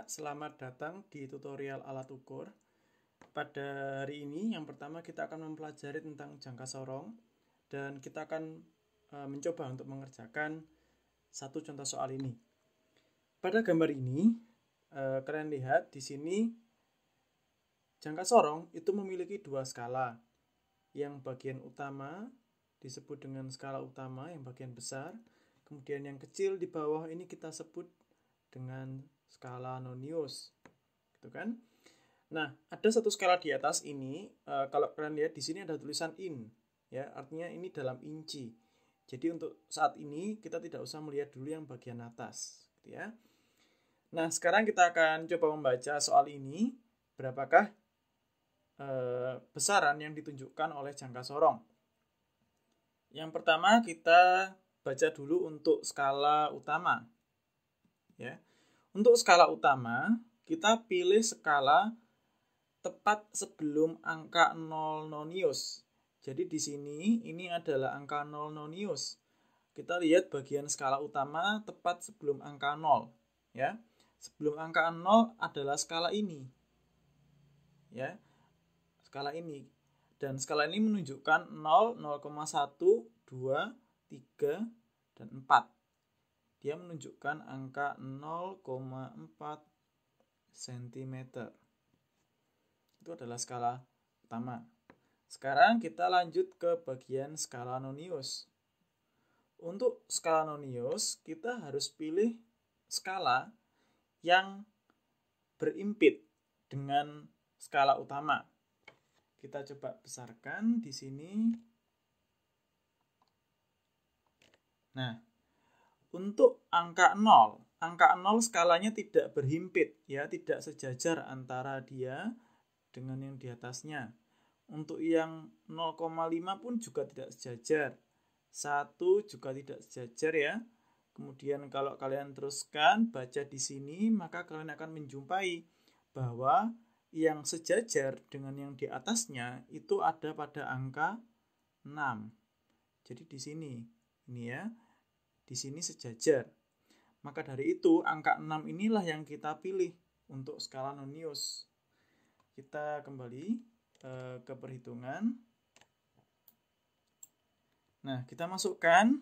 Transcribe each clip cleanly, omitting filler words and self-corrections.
anak-anak, selamat datang di tutorial alat ukur. Pada hari ini yang pertama kita akan mempelajari tentang jangka sorong dan kita akan mencoba untuk mengerjakan satu contoh soal ini. Pada gambar ini kalian lihat di sini jangka sorong itu memiliki dua skala. Yang bagian utama disebut dengan skala utama, yang bagian besar. Kemudian yang kecil di bawah ini kita sebut dengan skala nonius, gitu kan? Nah, ada satu skala di atas ini, kalau kalian lihat di sini ada tulisan in, ya, artinya ini dalam inci. Jadi untuk saat ini kita tidak usah melihat dulu yang bagian atas, gitu ya. Nah, sekarang kita akan coba membaca soal ini, berapakah besaran yang ditunjukkan oleh jangka sorong. Yang pertama kita baca dulu untuk skala utama. Ya. Untuk skala utama, kita pilih skala tepat sebelum angka 0 nonius. Jadi di sini ini adalah angka 0 nonius. Kita lihat bagian skala utama tepat sebelum angka 0, ya. Sebelum angka 0 adalah skala ini. Ya. Skala ini. Dan skala ini menunjukkan 0, 0,1, 2, 3, dan 4. Dia menunjukkan angka 0,4 cm. Itu adalah skala utama. Sekarang kita lanjut ke bagian skala nonius. Untuk skala nonius, kita harus pilih skala yang berimpit dengan skala utama. Kita coba besarkan di sini. Nah, untuk angka 0 skalanya tidak berhimpit, ya, tidak sejajar antara dia dengan yang di atasnya. Untuk yang 0,5 pun juga tidak sejajar. 1 juga tidak sejajar, ya. Kemudian kalau kalian teruskan baca di sini, maka kalian akan menjumpai bahwa yang sejajar dengan yang di atasnya itu ada pada angka 6. Jadi di sini, ini ya. Di sini sejajar. Maka dari itu angka 6 inilah yang kita pilih untuk skala nonius. Kita kembali ke perhitungan. Nah, kita masukkan,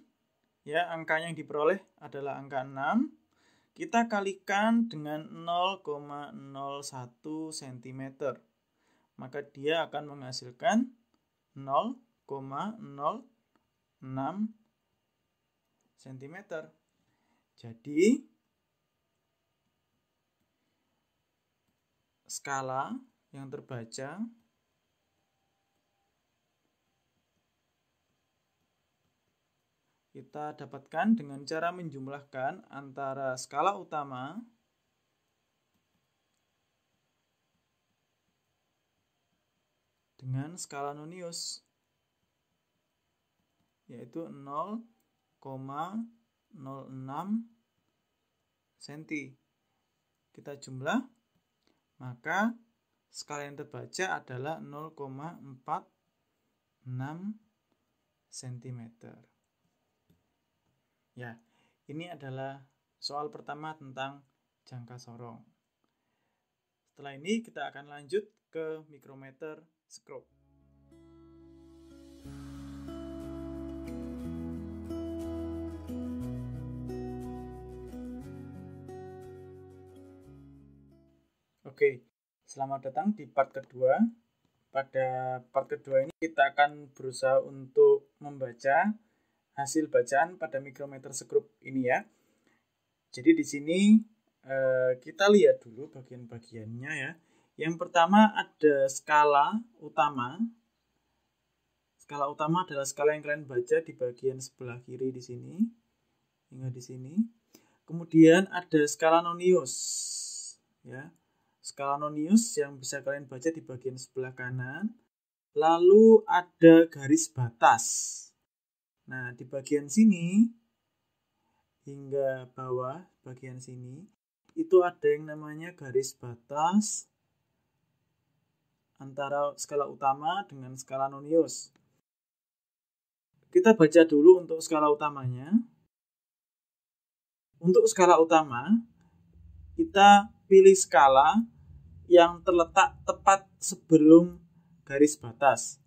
ya, angka yang diperoleh adalah angka 6. Kita kalikan dengan 0,01 cm. Maka dia akan menghasilkan 0,06 cm. Jadi skala yang terbaca kita dapatkan dengan cara menjumlahkan antara skala utama dengan skala nonius, yaitu 0,06 cm. Kita jumlah, maka skala yang terbaca adalah 0,46 cm. Ya, ini adalah soal pertama tentang jangka sorong. Setelah ini kita akan lanjut ke mikrometer skrup. Oke, selamat datang di part kedua. Pada part kedua ini kita akan berusaha untuk membaca hasil bacaan pada mikrometer skrup ini, ya. Jadi di sini kita lihat dulu bagian-bagiannya, ya. Yang pertama ada skala utama. Skala utama adalah skala yang kalian baca di bagian sebelah kiri di sini hingga di sini. Kemudian ada skala nonius, ya. Skala nonius yang bisa kalian baca di bagian sebelah kanan. Lalu ada garis batas. Nah, di bagian sini hingga bawah bagian sini itu ada yang namanya garis batas antara skala utama dengan skala nonius. Kita baca dulu untuk skala utamanya. Untuk skala utama kita pilih skala yang terletak tepat sebelum garis batas.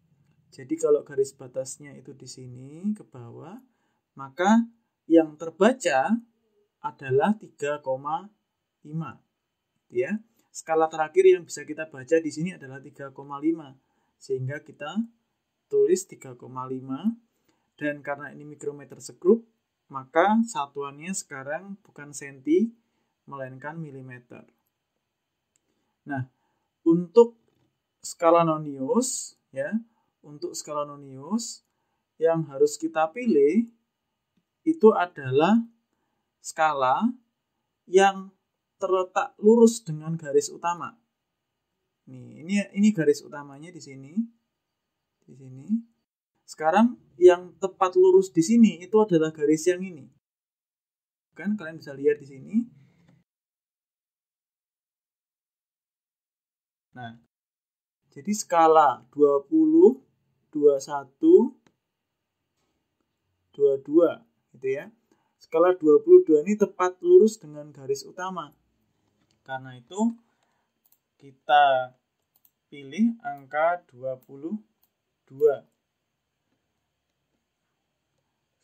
Jadi kalau garis batasnya itu di sini ke bawah, maka yang terbaca adalah 3,5. Ya. Skala terakhir yang bisa kita baca di sini adalah 3,5. Sehingga kita tulis 3,5. Dan karena ini mikrometer segrup, maka satuannya sekarang bukan senti, melainkan milimeter. Nah, untuk skala Nonius, ya, untuk skala Nonius yang harus kita pilih itu adalah skala yang terletak lurus dengan garis utama. Ini garis utamanya di sini. Di sini. Sekarang yang tepat lurus di sini itu adalah garis yang ini. Kan kalian bisa lihat di sini. Nah, jadi skala 20, 21, 22 gitu ya. Skala 22 ini tepat lurus dengan garis utama. Karena itu kita pilih angka 22.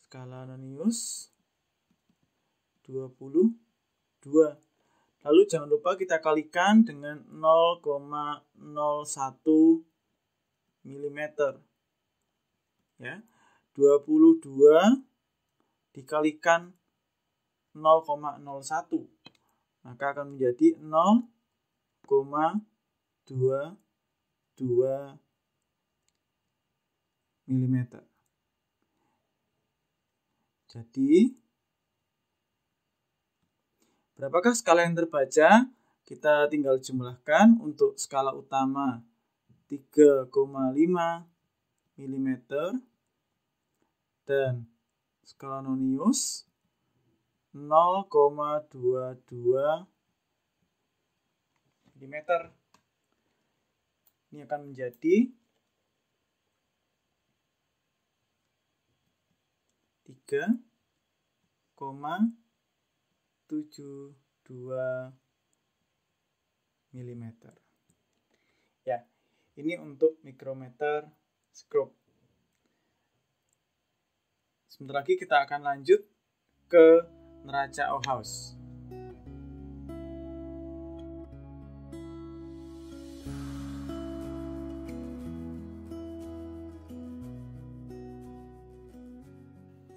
Skala Nonius 22. Lalu jangan lupa kita kalikan dengan 0,01 mm. Ya. 22 dikalikan 0,01, maka akan menjadi 0,22 mm. Jadi berapakah skala yang terbaca? Kita tinggal jumlahkan. Untuk skala utama 3,5 mm dan skala Nonius 0,22 mm. Ini akan menjadi 3,72 mm. Ya, ini untuk mikrometer skrup. Sebentar lagi kita akan lanjut ke neraca Ohaus.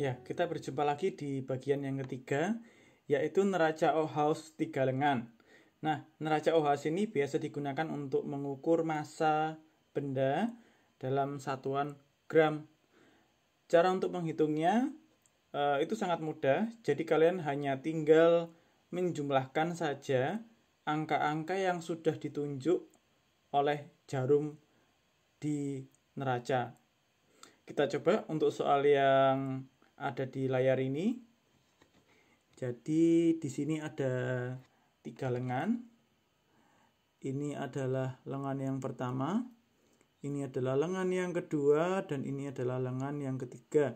Ya, kita berjumpa lagi di bagian yang ketiga, yaitu neraca Ohaus 3 lengan. Nah, neraca Ohaus ini biasa digunakan untuk mengukur massa benda dalam satuan gram. Cara untuk menghitungnya itu sangat mudah, jadi kalian hanya tinggal menjumlahkan saja angka-angka yang sudah ditunjuk oleh jarum di neraca. Kita coba untuk soal yang ada di layar ini. Jadi di sini ada 3 lengan. Ini adalah lengan yang pertama, ini adalah lengan yang kedua, dan ini adalah lengan yang ketiga.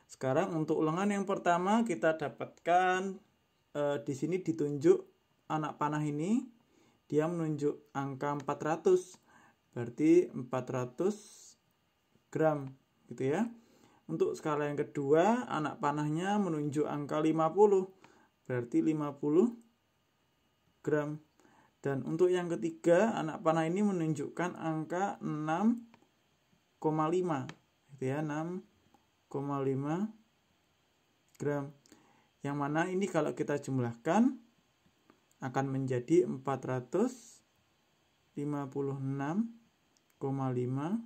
Sekarang untuk lengan yang pertama kita dapatkan di sini ditunjuk anak panah ini, dia menunjuk angka 400, berarti 400 gram gitu ya. Untuk skala yang kedua, anak panahnya menunjuk angka 50, berarti 50 gram. Dan untuk yang ketiga, anak panah ini menunjukkan angka 6,5 gitu ya, 6,5 gram. Yang mana ini kalau kita jumlahkan akan menjadi 456,5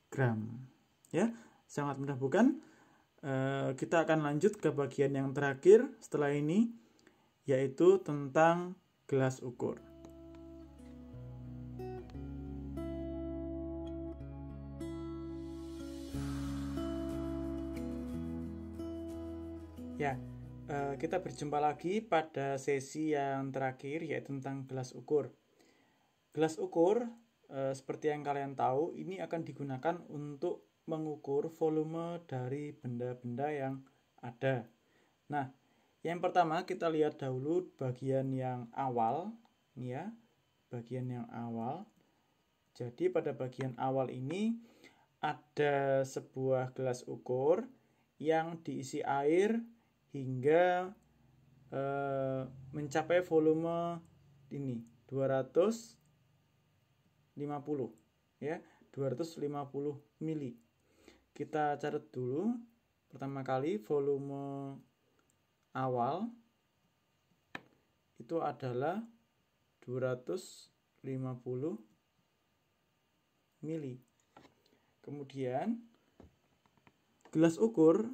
gram. Ya, sangat mudah bukan? Kita akan lanjut ke bagian yang terakhir setelah ini, yaitu tentang gelas ukur. Ya, kita berjumpa lagi pada sesi yang terakhir, yaitu tentang gelas ukur. Gelas ukur, seperti yang kalian tahu, ini akan digunakan untuk mengukur volume dari benda-benda yang ada. Nah, Yang pertama kita lihat dahulu bagian yang awal, ini ya, bagian yang awal. Jadi pada bagian awal ini ada sebuah gelas ukur yang diisi air hingga mencapai volume ini 250 ya, 250 mili. Kita catat dulu. Pertama kali volume awal itu adalah 250 mili. Kemudian gelas ukur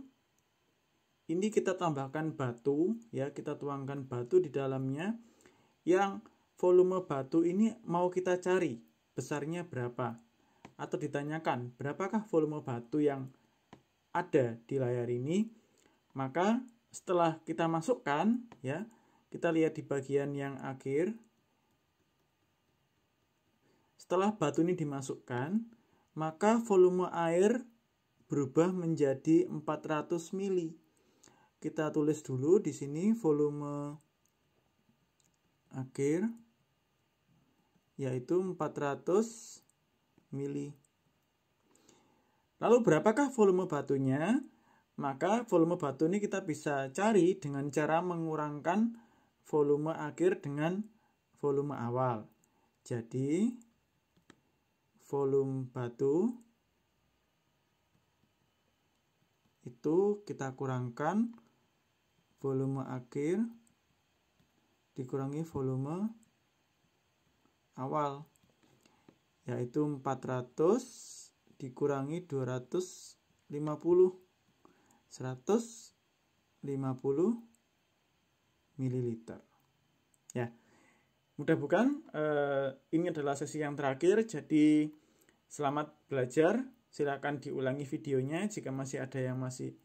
ini kita tambahkan batu ya, kita tuangkan batu di dalamnya. Yang volume batu ini mau kita cari besarnya berapa, atau ditanyakan berapakah volume batu yang ada di layar ini. Maka setelah kita masukkan ya, kita lihat di bagian yang akhir. Setelah batu ini dimasukkan, maka volume air berubah menjadi 400 mili. Kita tulis dulu di sini volume akhir yaitu 400 mili. Lalu berapakah volume batunya? Maka volume batu ini kita bisa cari dengan cara mengurangkan volume akhir dengan volume awal. Jadi volume batu itu kita kurangkan volume akhir dikurangi volume awal, yaitu 400 dikurangi 250, 150 mililiter. Ya, mudah bukan? Ini adalah sesi yang terakhir, jadi selamat belajar. Silakan diulangi videonya jika masih ada yang masih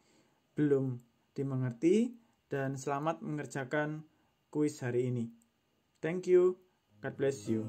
belum dimengerti, dan selamat mengerjakan kuis hari ini. Thank you. God bless you.